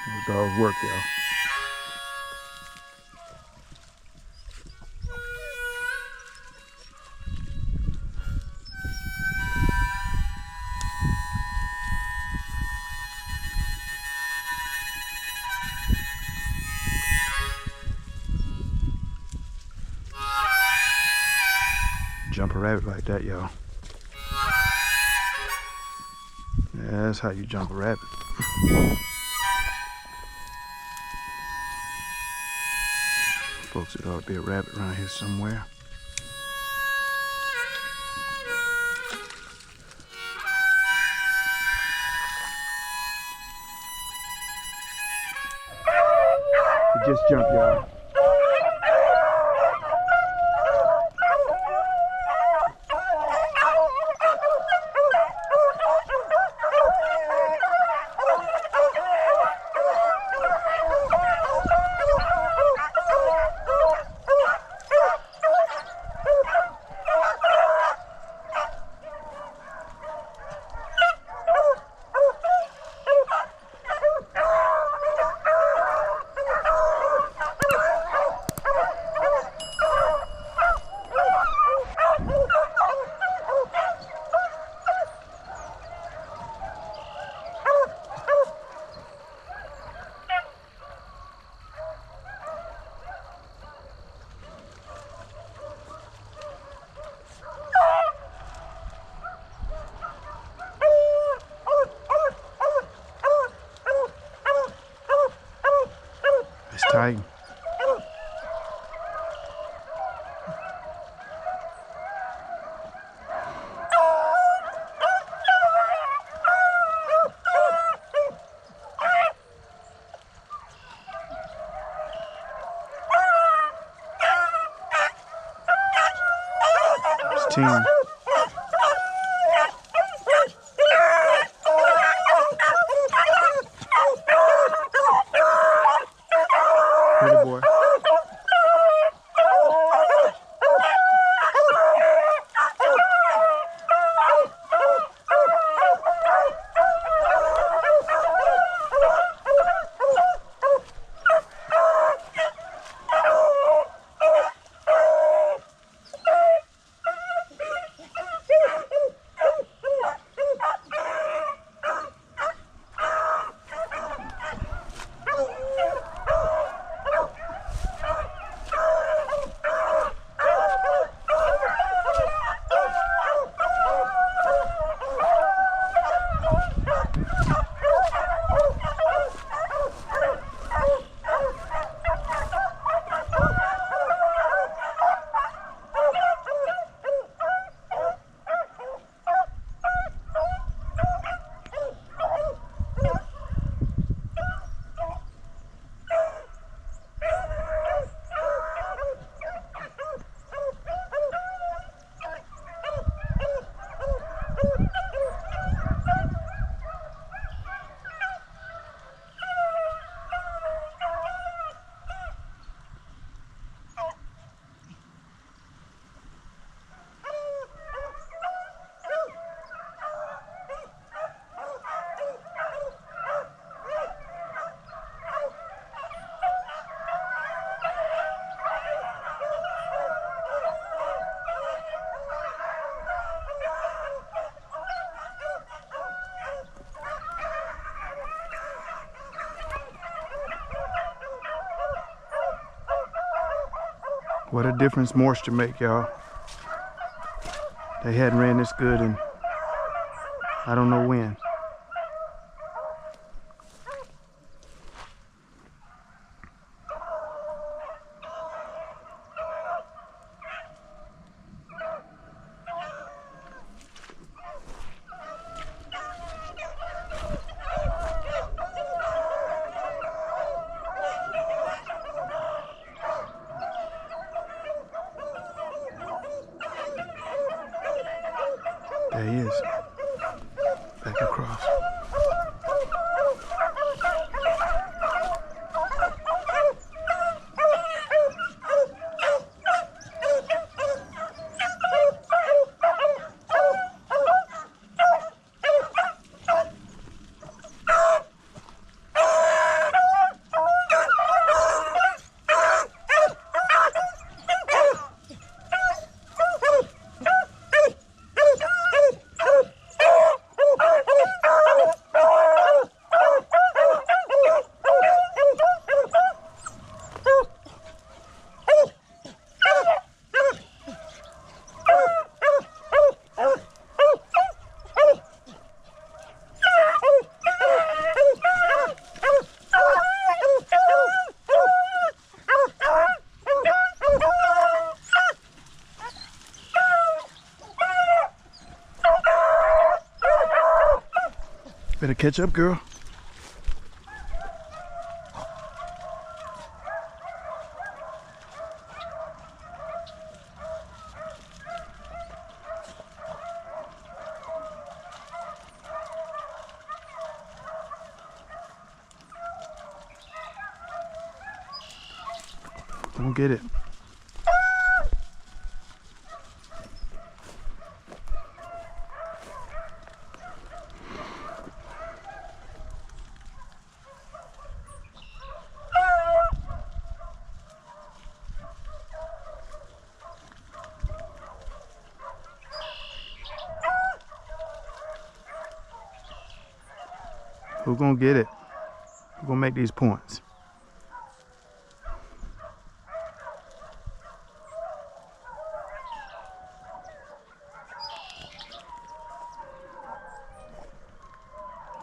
Those dogs work, y'all. Jump a rabbit like that, y'all. Yeah, that's how you jump a rabbit. Folks, there ought to be a rabbit around here somewhere. He just jumped, y'all. It's tight. It's team. Pretty boy. What a difference moisture make, y'all. They hadn't ran this good in I don't know when. There he is. Back across. Better catch up, girl. Don't get it. Who's gonna get it? Who's gonna make these points?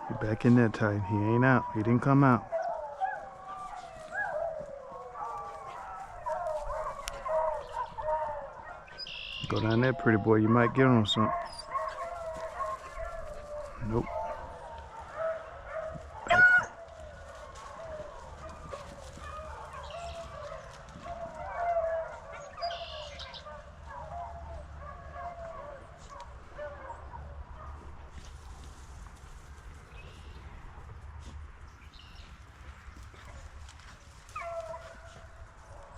He back in there tight. He ain't out. He didn't come out. Go down there, pretty boy. You might get on something. Nope.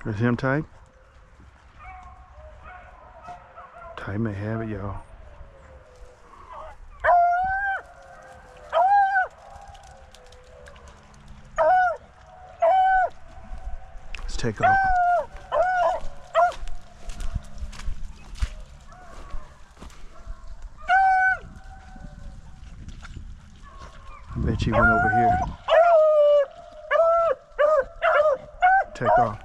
Is him Ty? Ty may have it, y'all. Let's take off. I bet you went over here. Take off.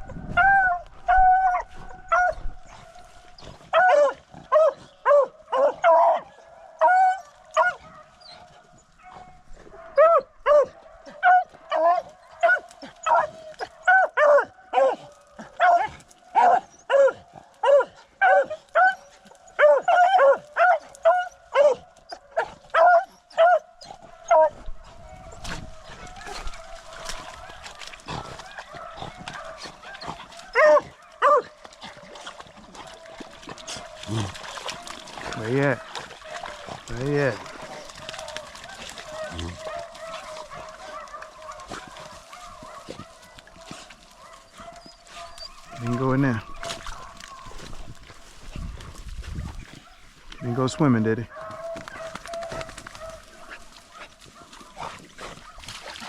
Where you at? Where you at? He didn't go in there. He didn't go swimming, did he?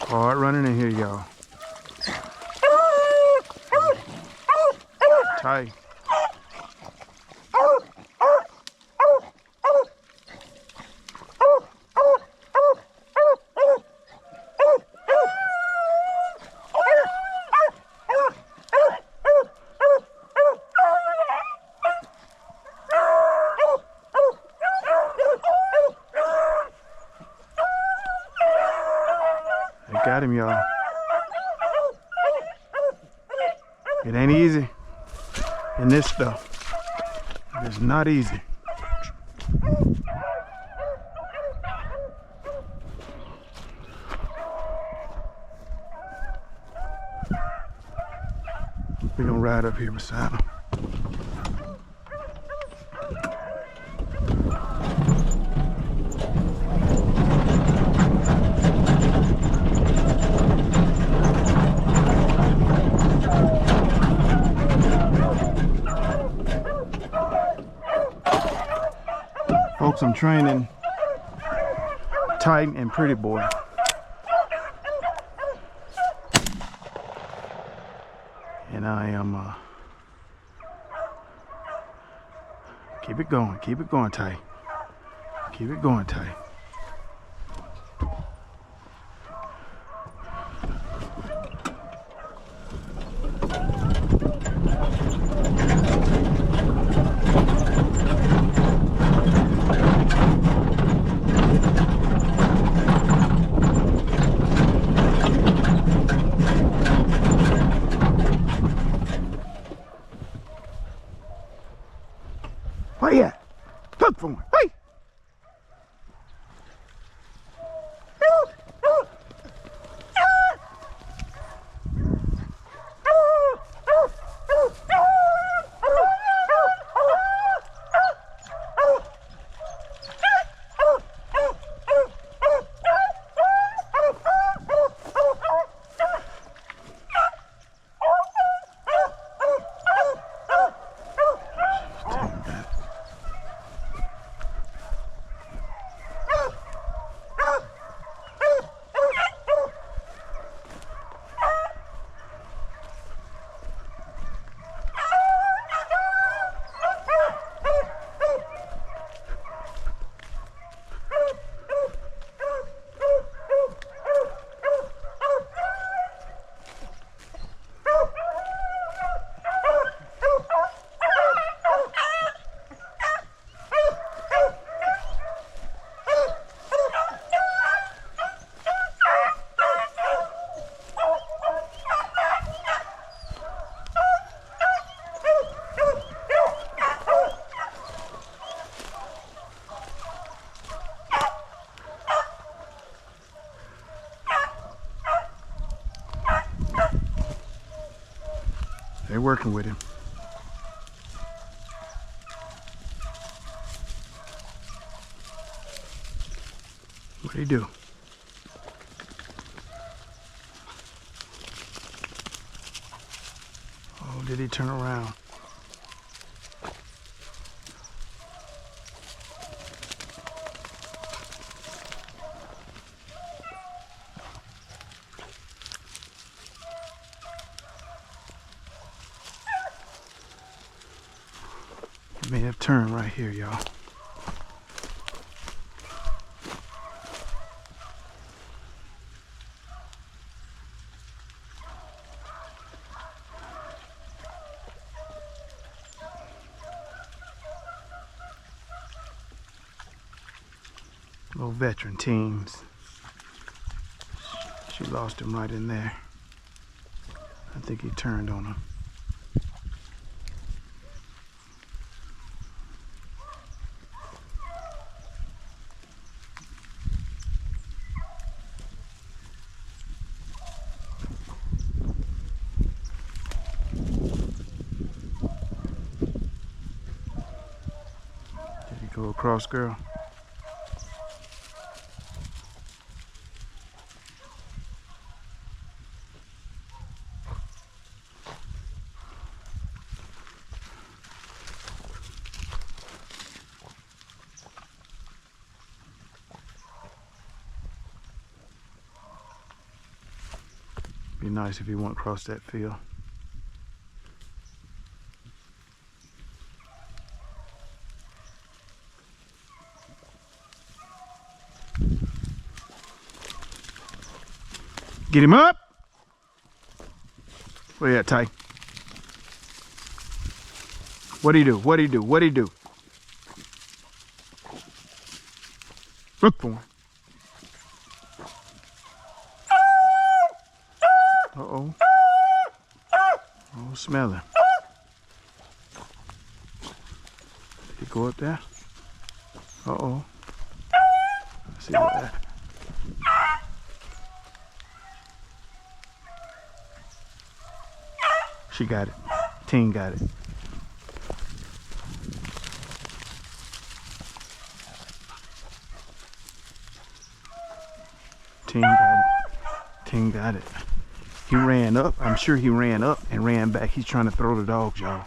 Hard running in here, y'all. Tight. Got him, y'all. It ain't easy in this stuff. It's not easy. We're gonna ride up here beside him. Folks, I'm training Tight and Pretty Boy. And I am, keep it going, Tight. Keep it going, Tight. Where you at? Look for him. Hey! They're working with him. What'd he do? Oh, did he turn around? He may have turned right here, y'all. Little veteran teams. She lost him right in there. I think he turned on him. Did he go across, girl? Be nice if he went across that field. Get him up! Where you at, Ty? What'd he do? What'd he do? What'd he do? Look for him. Uh-oh. Oh, smell him. Did he go up there? Uh-oh. Let's see what that. She got it. Ting got it. Ting got it. Ting got it. He ran up. I'm sure he ran up and ran back. He's trying to throw the dogs, y'all.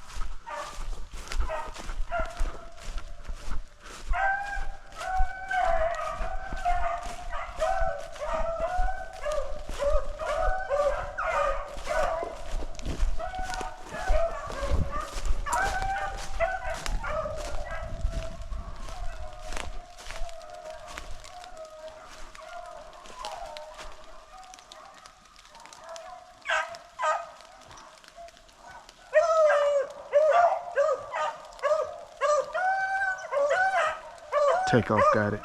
Takeoff got it.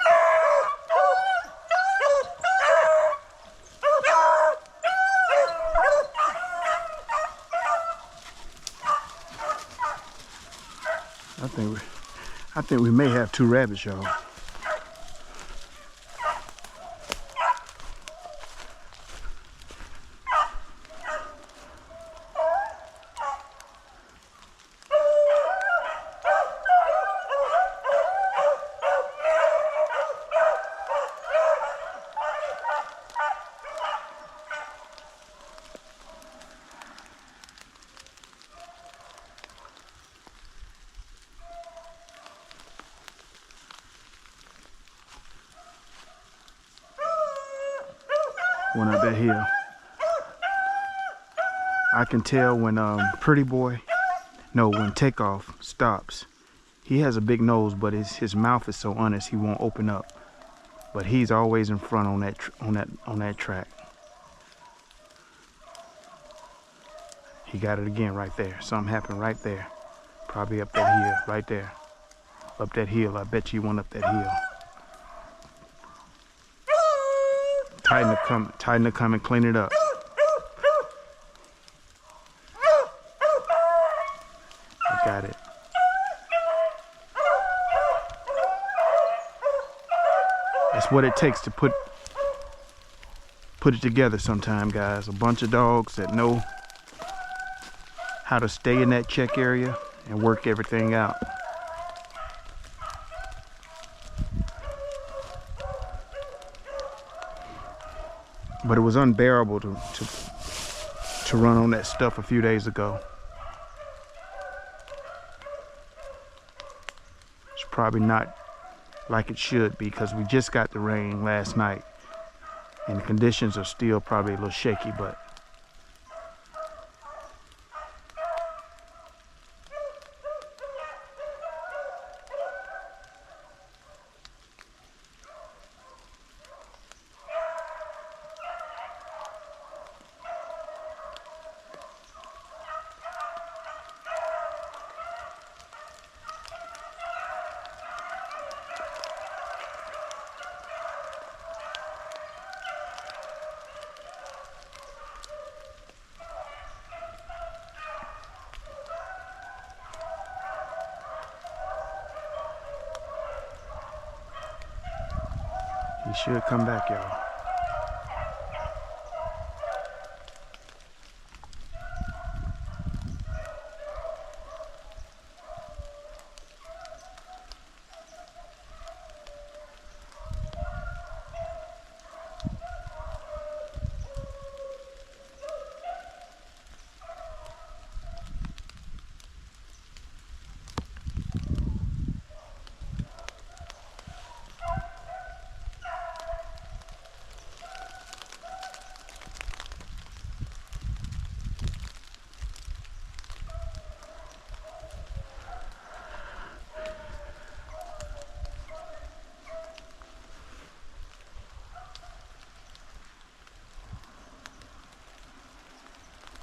I think we may have 2 rabbits, y'all. Went up that hill. I can tell when when Takeoff stops. He has a big nose, but his mouth is so honest he won't open up. But he's always in front on that track. He got it again right there. Something happened right there. Probably up that hill, right there. Up that hill. I bet you went up that hill. Tighten to come and clean it up. I got it. That's what it takes to put it together sometime, guys. A bunch of dogs that know how to stay in that check area and work everything out. But it was unbearable to run on that stuff a few days ago. It's probably not like it should be because we just got the rain last night and the conditions are still probably a little shaky, but he should come back, y'all.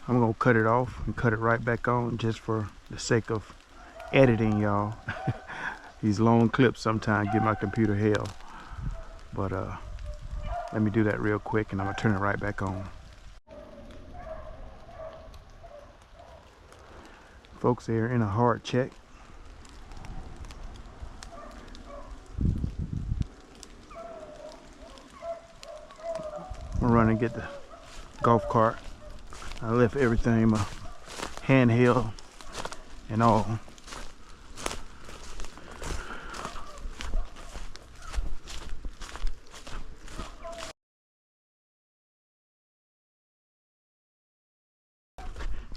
I'm gonna cut it off and cut it right back on just for the sake of editing, y'all. These long clips sometimes give my computer hell. But let me do that real quick and I'm gonna turn it right back on. Folks, they're in a hard check. I'm gonna run and get the golf cart. I left everything, my handheld and all.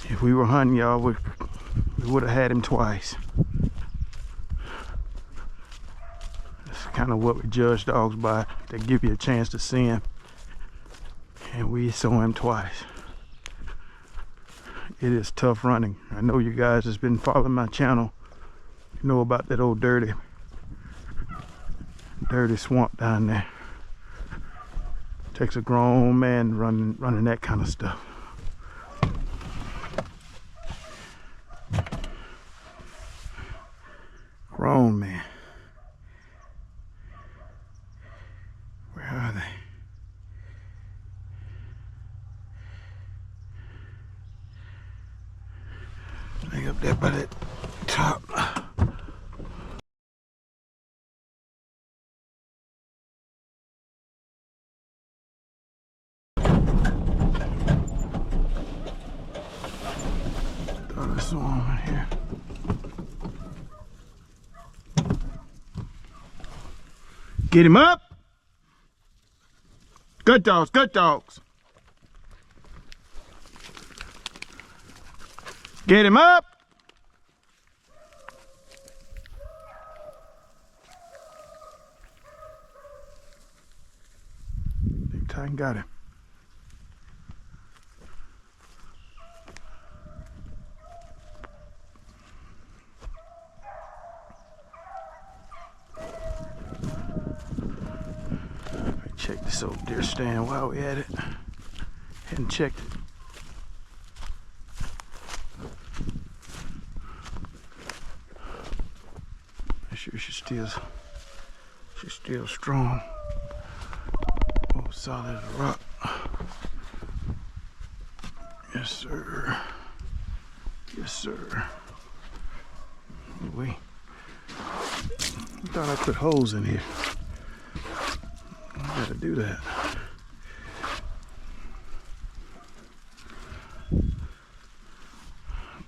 If we were hunting, y'all, we would have had him twice. That's kind of what we judge dogs by. They give you a chance to see him, and we saw him twice. It is tough running. I know you guys has been following my channel. You know about that old dirty swamp down there. Takes a grown man running that kind of stuff. Grown man. Where are they? Like up there by that top. Thought I saw him in here. Get him up. Good dogs, good dogs. Get him up. Big time got him. Check this old deer stand while we at it. Hadn't checked it. Make sure she's still strong. Oh, solid as a rock. Yes, sir. Yes, sir. Wait. I thought I put holes in here. I gotta do that.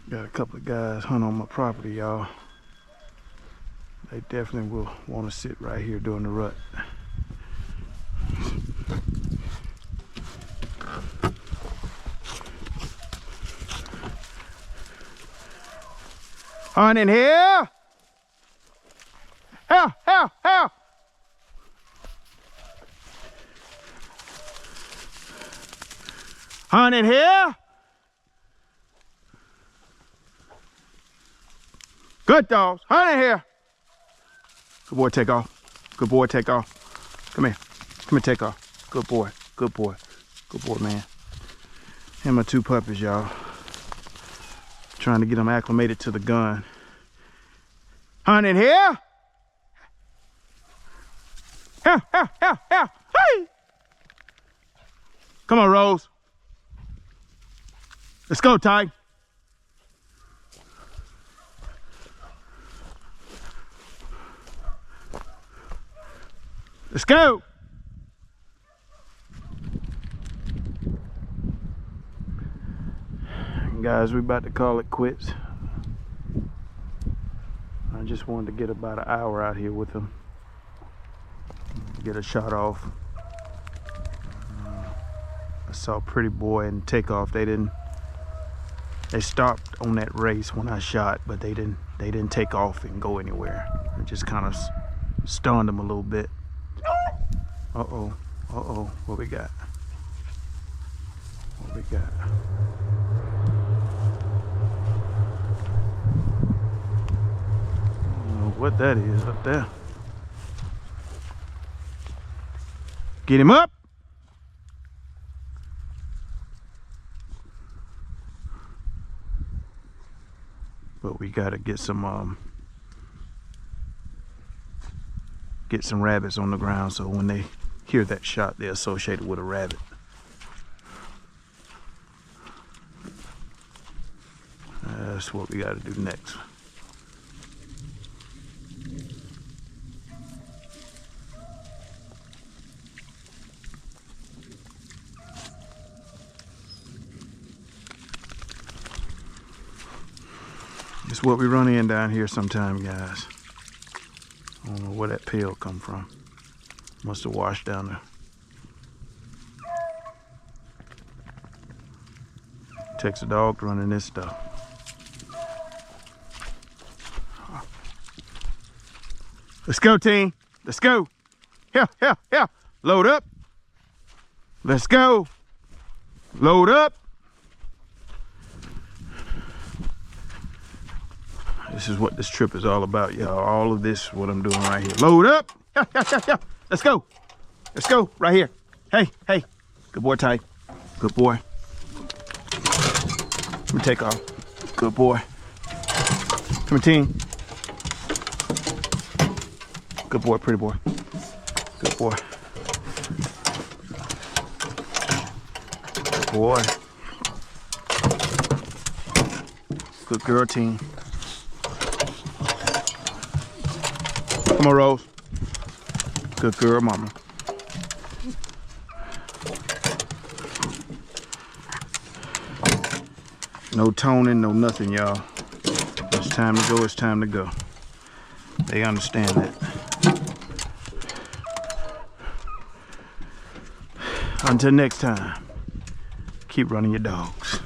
Got a couple of guys hunting on my property, y'all. They definitely will want to sit right here during the rut. Hunting here! Help, help, help! Hunting here! Good dogs, hunting here! Good boy, take off. Good boy, take off. Come here. Come here, take off. Good boy, good boy. Good boy, man. And my two puppies, y'all. Trying to get them acclimated to the gun. Hunting here! Here, here, here, here! Hey! Come on, Rose. Let's go, Ty. Let's go. Guys, we about to call it quits. I just wanted to get about an hour out here with them. Get a shot off. I saw Pretty Boy and Takeoff. They stopped on that race when I shot, but they didn't take off and go anywhere. It just kind of stunned them a little bit. Uh-oh, uh-oh, what we got? What we got? I don't know what that is up there. Get him up! But we gotta get some rabbits on the ground, so when they hear that shot, they're associated with a rabbit. That's what we gotta do next. It's what we run in down here sometime, guys. I don't know where that pail come from. Must have washed down there. Takes a dog running this stuff. Let's go, team. Let's go. Here, here, here. Load up. Let's go. Load up. This is what this trip is all about, y'all. All of this is what I'm doing right here. Load up. Yeah, yeah, yeah, yeah. Let's go. Let's go. Right here. Hey, hey. Good boy, Ty. Good boy. Let me take off. Good boy. Come here, team. Good boy, Pretty Boy. Good boy. Good boy. Good girl, team. Come on, Rose. Good girl, mama. No toning, no nothing, y'all. It's time to go, it's time to go. They understand that. Until next time, keep running your dogs.